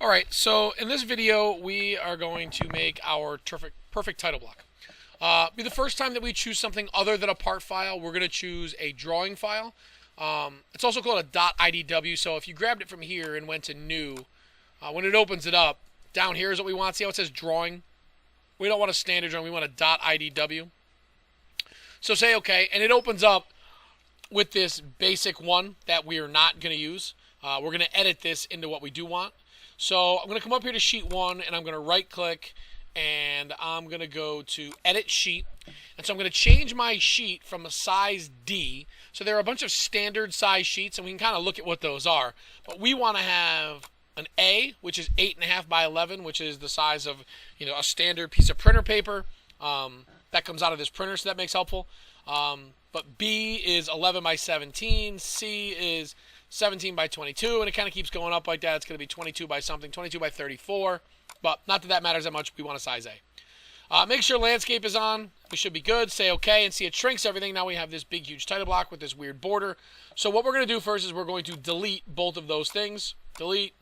Alright, so in this video we are going to make our perfect title block. Be the first time that we choose something other than a part file. We're going to choose a drawing file. It's also called a .idw, so if you grabbed it from here and went to new, when it opens it up, down here is what we want. See how it says drawing? We don't want a standard drawing, we want a .idw. So say OK, and it opens up with this basic one that we are not going to use. We're going to edit this into what we do want. So I'm going to come up here to sheet 1 and I'm going to right click and I'm going to go to edit sheet. And so I'm going to change my sheet from a size D. So there are a bunch of standard size sheets and we can kind of look at what those are. But we want to have an A, which is 8.5 by 11, which is the size of a standard piece of printer paper. That comes out of this printer, so that makes helpful. But B is 11 by 17, C is 17 by 22, and it kind of keeps going up like that. It's going to be 22 by something, 22 by 34, but not that that matters that much. We want a size A. Make sure landscape is on. We should be good. Say OK, and see it shrinks everything. Now we have this big, huge title block with this weird border. So what we're going to do first is we're going to delete both of those things. Delete,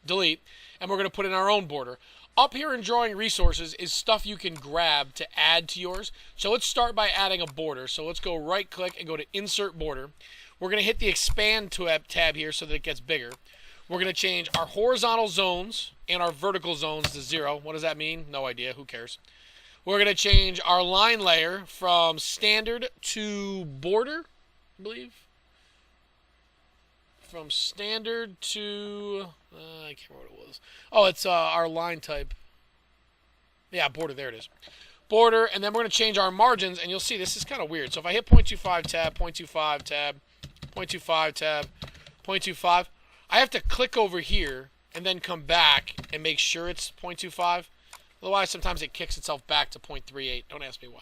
delete, and we're going to put in our own border. Up here in drawing resources is stuff you can grab to add to yours. So let's start by adding a border. So let's go right click and go to insert border. We're going to hit the expand tab here so that it gets bigger. We're going to change our horizontal zones and our vertical zones to 0. What does that mean? No idea. Who cares? We're going to change our line layer from standard to border, I believe. From standard to, I can't remember what it was. Oh, it's our line type. Yeah, border, there it is. Border, and then we're going to change our margins, and you'll see this is kind of weird. So if I hit 0.25 tab, 0.25 tab, 0.25 tab, 0.25, I have to click over here and then come back and make sure it's 0.25. Otherwise, sometimes it kicks itself back to 0.38. Don't ask me why.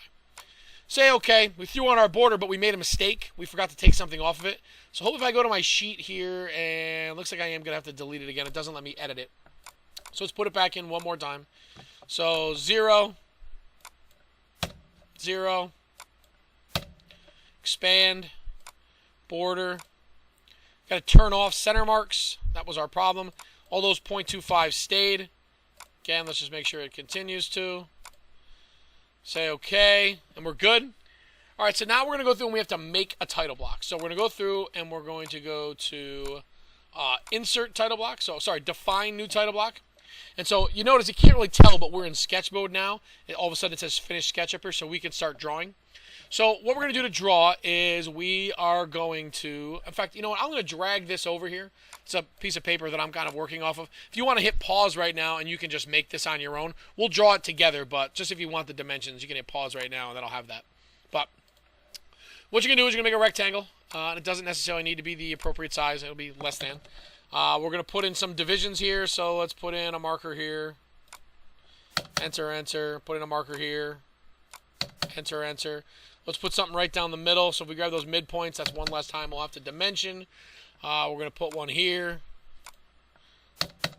Say OK. We threw on our border, but we made a mistake. We forgot to take something off of it. So hope if I go to my sheet here, and it looks like I am going to have to delete it again. It doesn't let me edit it. So let's put it back in one more time. So 0, 0, expand, border. Got to turn off center marks. That was our problem. All those 0.25 stayed. Again, let's just make sure it continues to. Say OK, and we're good. All right, so now we're going to go through and we have to make a title block. So we're going to go through and we're going to go to insert title block. So, sorry, define new title block. And so you notice you can't really tell, but we're in sketch mode now. All of a sudden it says finish sketch up here, so we can start drawing. So what we're going to do to draw is we are going to, in fact, you know what? I'm going to drag this over here. It's a piece of paper that I'm kind of working off of. If you want to hit pause right now and you can just make this on your own, we'll draw it together. But just if you want the dimensions, you can hit pause right now and then I'll have that. But what you're going to do is you're going to make a rectangle. It doesn't necessarily need to be the appropriate size. It'll be less than. We're going to put in some divisions here. So let's put in a marker here. Enter, enter. Put in a marker here. Enter, enter. Let's put something right down the middle. So if we grab those midpoints, that's one less time we'll have to dimension. We're going to put one here.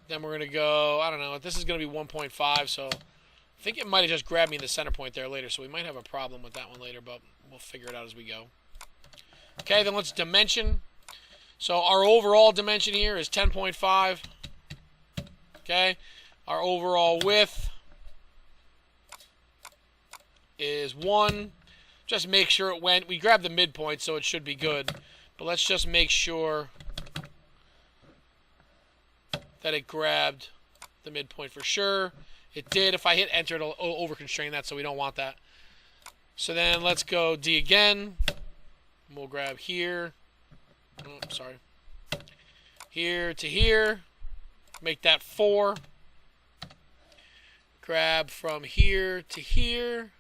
Then we're going to go, I don't know, this is going to be 1.5. So I think it might have just grabbed me the center point there later. So we might have a problem with that one later, but we'll figure it out as we go. Okay, then let's dimension. So our overall dimension here is 10.5. Okay, our overall width is 1. Just make sure it went. We grabbed the midpoint, so it should be good. But let's just make sure that it grabbed the midpoint for sure. It did. If I hit enter, it'll over-constrain that, so we don't want that. So then let's go D again. We'll grab here. Oh, sorry. Here to here. Make that 4. Grab from here to here.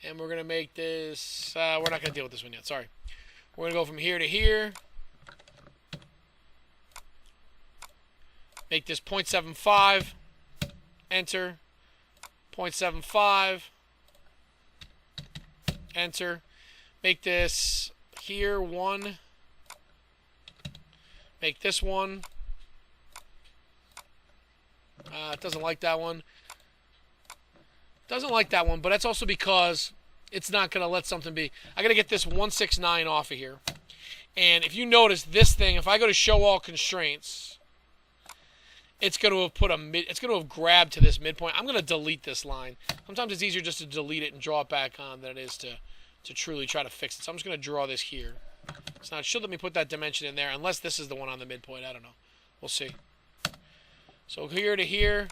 And we're going to make this, we're not going to deal with this one yet, sorry. We're going to go from here to here. Make this 0.75. Enter. 0.75. Enter. Make this here 1. Make this 1. It doesn't like that one. Doesn't like that one, but that's also because it's not going to let something be. I got to get this 169 off of here. And if you notice this thing, if I go to show all constraints, it's going to have put it's going to have grabbed to this midpoint. I'm going to delete this line. Sometimes it's easier just to delete it and draw it back on than it is to truly try to fix it. So I'm just going to draw this here. So now it should let me put that dimension in there, unless this is the one on the midpoint. I don't know. We'll see. So here to here.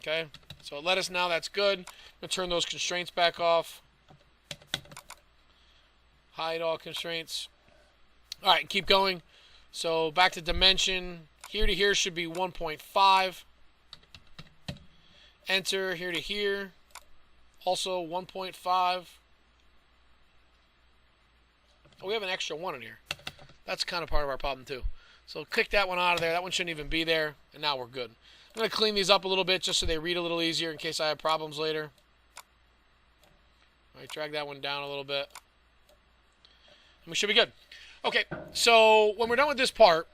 Okay. So it let us know that's good. I'm going to turn those constraints back off. Hide all constraints. All right, keep going. So back to dimension. Here to here should be 1.5. Enter here to here. Also 1.5. Oh, we have an extra one in here. That's kind of part of our problem too. So kick that one out of there. That one shouldn't even be there. And now we're good. I'm going to clean these up a little bit just so they read a little easier in case I have problems later. All right, drag that one down a little bit. And we should be good. Okay, so when we're done with this part,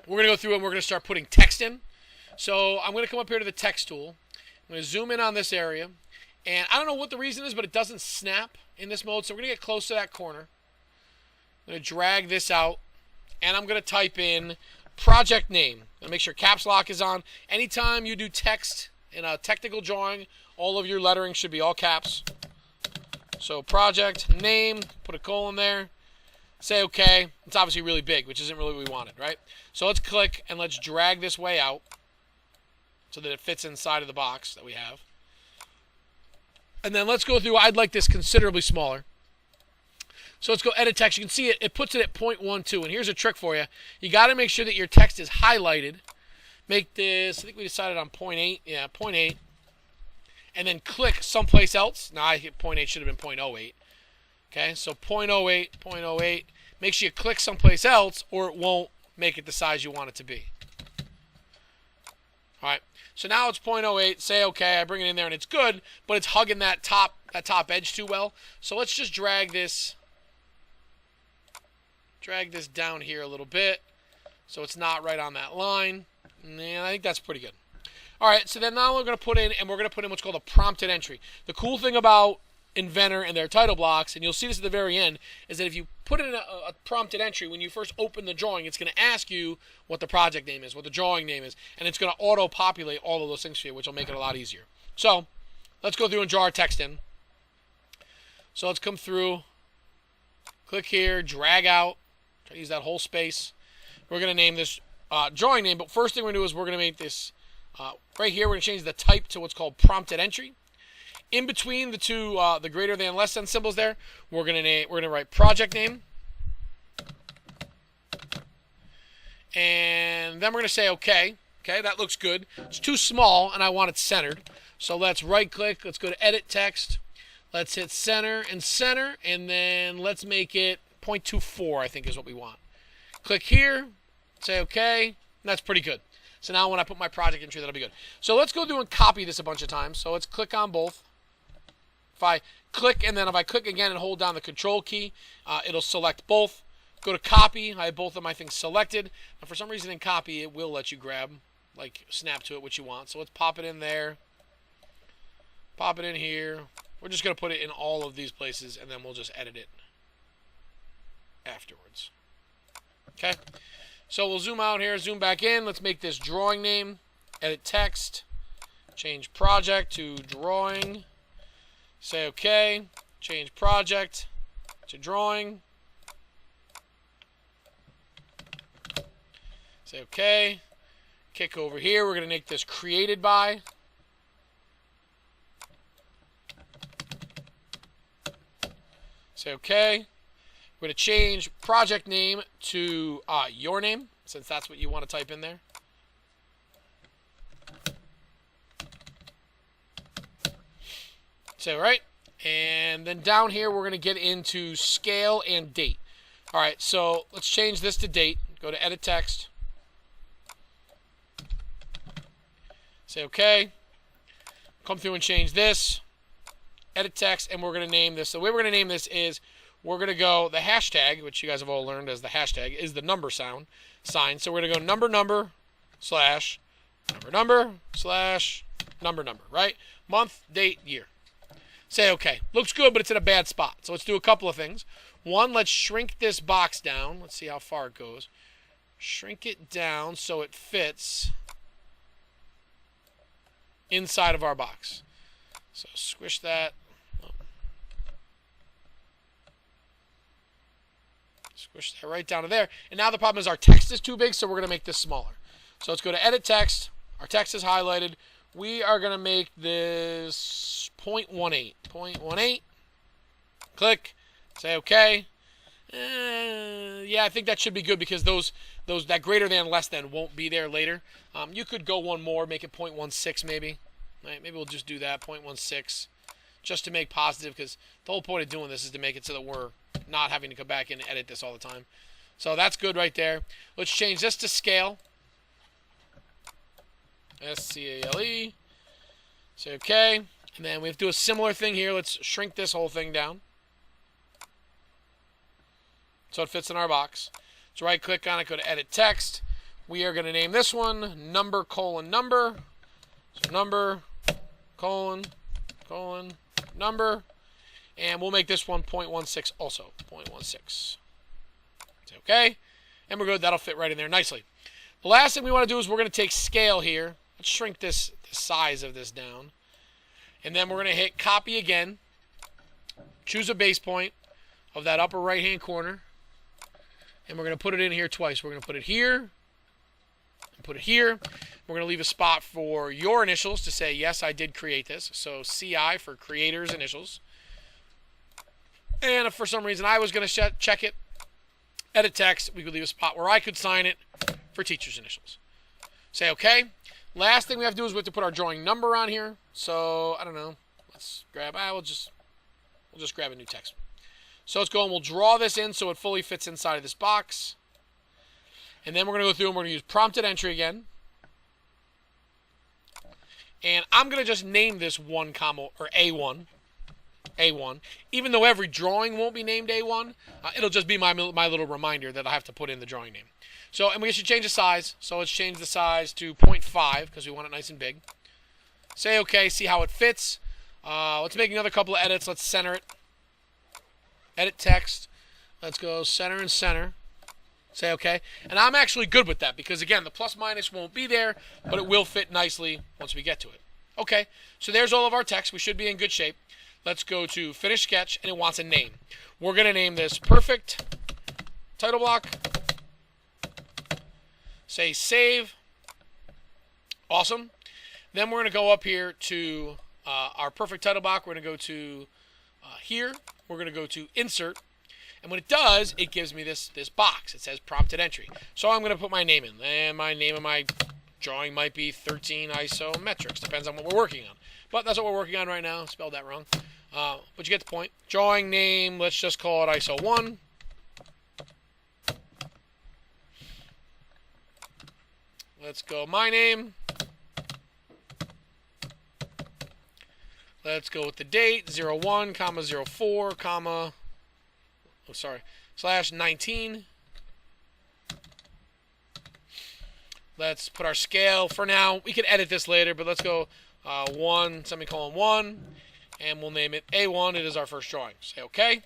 we're going to go through and we're going to start putting text in. So I'm going to come up here to the text tool. I'm going to zoom in on this area. And I don't know what the reason is, but it doesn't snap in this mode. So we're going to get close to that corner. I'm going to drag this out. And I'm going to type in project name. And make sure caps lock is on. Anytime you do text in a technical drawing, all of your lettering should be all caps. So project name, put a colon there. Say OK. It's obviously really big, which isn't really what we wanted, right? So let's click and let's drag this way out so that it fits inside of the box that we have. And then let's go through. I'd like this considerably smaller. So let's go edit text. You can see it puts it at 0.12. And here's a trick for you. You got to make sure that your text is highlighted. Make this, I think we decided on 0.8. Yeah, 0.8. And then click someplace else. Now I hit 0.8, should have been 0.08. Okay, so 0.08, 0.08. Make sure you click someplace else or it won't make it the size you want it to be. All right, so now it's 0.08. Say OK. I bring it in there and it's good, but it's hugging that top edge too well. So let's just drag this down here a little bit so it's not right on that line. And I think that's pretty good. All right, so then now we're going to put in what's called a prompted entry. The cool thing about Inventor and their title blocks, and you'll see this at the very end, is that if you put in a prompted entry, when you first open the drawing, it's going to ask you what the project name is, what the drawing name is, and it's going to auto-populate all of those things for you, which will make it a lot easier. So let's go through and draw our text in. So let's come through, click here, drag out, try to use that whole space. We're going to name this drawing name, but first thing we're going to do is we're going to make this right here. We're going to change the type to what's called prompted entry. In between the two, the greater than, less than symbols there, we're gonna write project name, and then we're gonna say OK. Okay, that looks good. It's too small, and I want it centered. So let's right-click. Let's go to Edit Text. Let's hit Center, and then let's make it 0.24. I think is what we want. Click here. Say OK. And that's pretty good. So now when I put my project entry, that'll be good. So let's go through and copy this a bunch of times. So let's click on both. If I click, and then if I click again and hold down the Control key, it'll select both. Go to copy. I have both of my things selected. And for some reason in copy, it will let you grab, like snap to it what you want. So let's pop it in there. Pop it in here. We're just going to put it in all of these places, and then we'll just edit it afterwards. Okay. So we'll zoom out here, zoom back in. Let's make this drawing name. Edit text. Change project to drawing. Say OK. Change project to drawing. Say OK. Kick over here. We're going to make this created by. Say OK. We're going to change project name to your name, since that's what you want to type in there. Say right. And then down here, we're going to get into scale and date. All right, so let's change this to date. Go to Edit Text. Say OK. Come through and change this. Edit Text, and we're going to name this. The way we're going to name this is we're going to go, the hashtag, which you guys have all learned as the hashtag, is the number sign. So we're going to go number slash number slash number, right? Month, date, year. Say OK. Looks good, but it's in a bad spot. So let's do a couple of things. One, let's shrink this box down. Let's see how far it goes. shrink it down so it fits inside of our box. So squish that. Squish that right down to there. And now the problem is our text is too big, so we're going to make this smaller. So let's go to Edit Text. Our text is highlighted. We are going to make this 0.18. 0.18. Click. Say OK. Yeah, I think that should be good because that greater than, less than won't be there later. You could go one more, make it 0.16 maybe. Right, maybe we'll just do that, 0.16, just to make positive, because the whole point of doing this is to make it so that we're not having to come back and edit this all the time. So that's good right there. Let's change this to scale. SCALE. Say OK. And then we have to do a similar thing here. Let's shrink this whole thing down so it fits in our box. So right click on it, go to Edit Text. We are going to name this one number. So number, number. And we'll make this one 0.16 also. 0.16. Say OK. And we're good. That'll fit right in there nicely. The last thing we want to do is we're going to take scale here. Let's shrink the size of this down. And then we're going to hit copy again. Choose a base point of that upper right hand corner. And we're going to put it in here twice. We're going to put it here. And put it here. We're going to leave a spot for your initials to say, yes, I did create this. So CI for creator's initials. And if for some reason I was going to check it, Edit Text, we could leave a spot where I could sign it for teacher's initials. Say OK. Last thing we have to do is we have to put our drawing number on here. So, I don't know. Let's grab, we'll just grab a new text. So let's go and we'll draw this in so it fully fits inside of this box. And then we're going to go through and we're going to use prompted entry again. And I'm going to just name this 1, or A1. A1. Even though every drawing won't be named A1, it'll just be my little reminder that I have to put in the drawing name. So, and we should change the size. So let's change the size to 0.5 because we want it nice and big. Say OK, see how it fits. Let's make another couple of edits. Let's center it. Edit text. Let's go center and center. Say OK. And I'm actually good with that because, again, the plus minus won't be there, but it will fit nicely once we get to it. OK, so there's all of our text. We should be in good shape. Let's go to Finish Sketch, and it wants a name. We're going to name this Perfect Title Block. Say Save. Awesome. Then we're going to go up here to our Perfect Title Block. We're going to go to here. We're going to go to Insert. And when it does, it gives me this box. It says Prompted Entry. So I'm going to put my name in. And my name of my drawing might be 13 isometrics. Depends on what we're working on. But that's what we're working on right now. Spelled that wrong. But you get the point. Drawing name, let's just call it ISO 1. Let's go my name. Let's go with the date, 01, comma, 04, comma, /19. Let's put our scale for now. We can edit this later, but let's go 1, semicolon 1, and we'll name it A1. It is our first drawing. Say OK.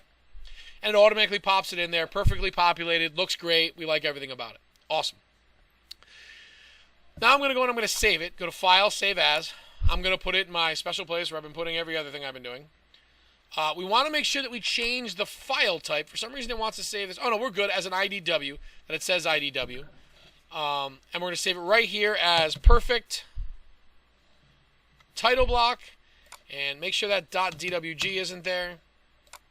And it automatically pops it in there, perfectly populated, looks great. We like everything about it. Awesome. Now I'm going to go and I'm going to save it. Go to File, Save As. I'm going to put it in my special place where I've been putting every other thing I've been doing. We want to make sure that we change the file type. For some reason it wants to save this. Oh, no, we're good as an IDW, that it says IDW. And we're going to save it right here as Perfect Title Block. And make sure that .dwg isn't there,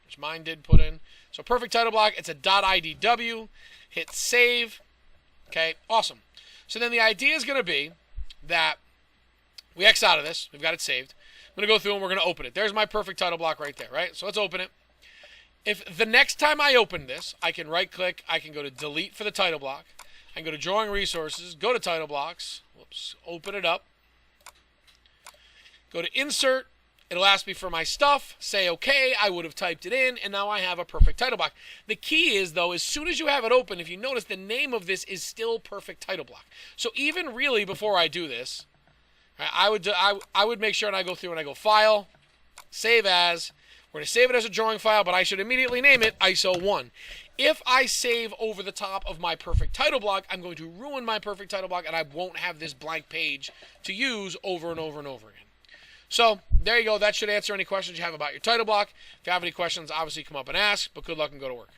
which mine did put in. So Perfect Title Block, it's a .idw. Hit Save. Okay, awesome. So then the idea is going to be that we X out of this. We've got it saved. I'm going to go through and we're going to open it. There's my Perfect Title Block right there, right? So let's open it. If the next time I open this, I can right-click. I can go to Delete for the title block. I can go to Drawing Resources, go to Title Blocks. Whoops. Open it up. Go to Insert. It'll ask me for my stuff. Say OK. I would have typed it in, and now I have a Perfect Title Block. The key is, though, as soon as you have it open, if you notice, the name of this is still Perfect Title Block. So even really before I do this, I would make sure and I go through and I go File, Save As. We're going to save it as a drawing file, but I should immediately name it ISO 1. If I save over the top of my perfect title block, I'm going to ruin my perfect title block, and I won't have this blank page to use over and over and over again. So there you go. That should answer any questions you have about your title block. If you have any questions, obviously come up and ask, but good luck and go to work.